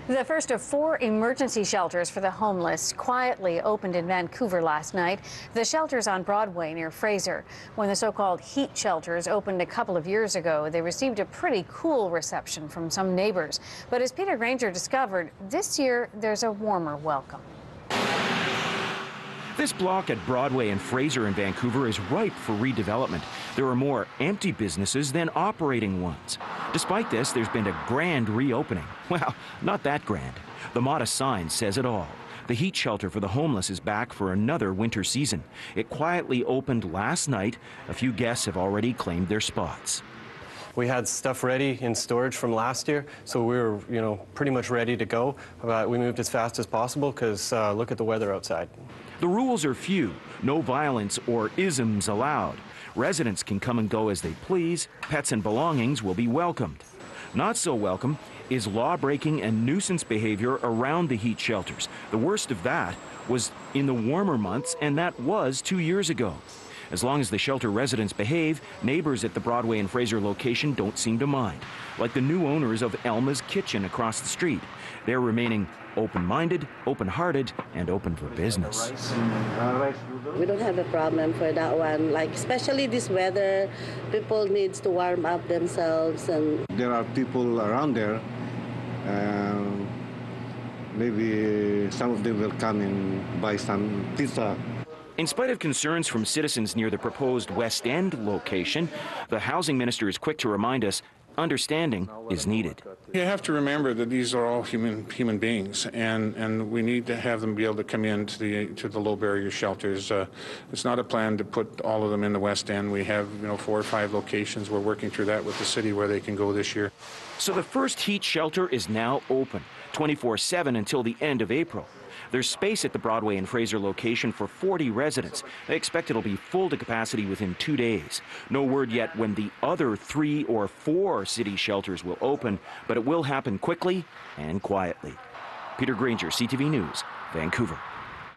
The first of 4 emergency shelters for the homeless quietly opened in Vancouver last night. The shelters on Broadway near Fraser. When the so-called heat shelters opened a couple of years ago, they received a pretty cool reception from some neighbors. But as Peter Granger discovered, this year there's a warmer welcome. This block at Broadway and Fraser in Vancouver is ripe for redevelopment. There are more empty businesses than operating ones. Despite this, there's been a grand reopening. Well, not that grand. The modest sign says it all. The heat shelter for the homeless is back for another winter season. It quietly opened last night. A few guests have already claimed their spots. We had stuff ready in storage from last year, so we were, pretty much ready to go. We moved as fast as possible because look at the weather outside. The rules are few. No violence or isms allowed. Residents can come and go as they please. Pets and belongings will be welcomed. Not so welcome is law-breaking and nuisance behavior around the heat shelters. The worst of that was in the warmer months, and that was 2 years ago. As long as the shelter residents behave, neighbors at the Broadway and Fraser location don't seem to mind. Like the new owners of Elma's Kitchen across the street. They're remaining open-minded, open-hearted, and open for business. We don't have a problem for that one. Like, especially this weather, people need to warm up themselves. And there are people around there. Maybe some of them will come and buy some pizza. In spite of concerns from citizens near the proposed West End location, the housing minister is quick to remind us understanding is needed. You have to remember that these are all human beings, and we need to have them be able to come into the low barrier shelters. It's not a plan to put all of them in the West End. We have 4 or 5 locations. We're working through that with the city where they can go this year. So the first heat shelter is now open, 24/7 until the end of April. There's space at the Broadway and Fraser location for 40 residents. They expect it'll be full to capacity within 2 days. No word yet when the other 3 or 4 city shelters will open, but it will happen quickly and quietly. Peter Granger, CTV News, Vancouver.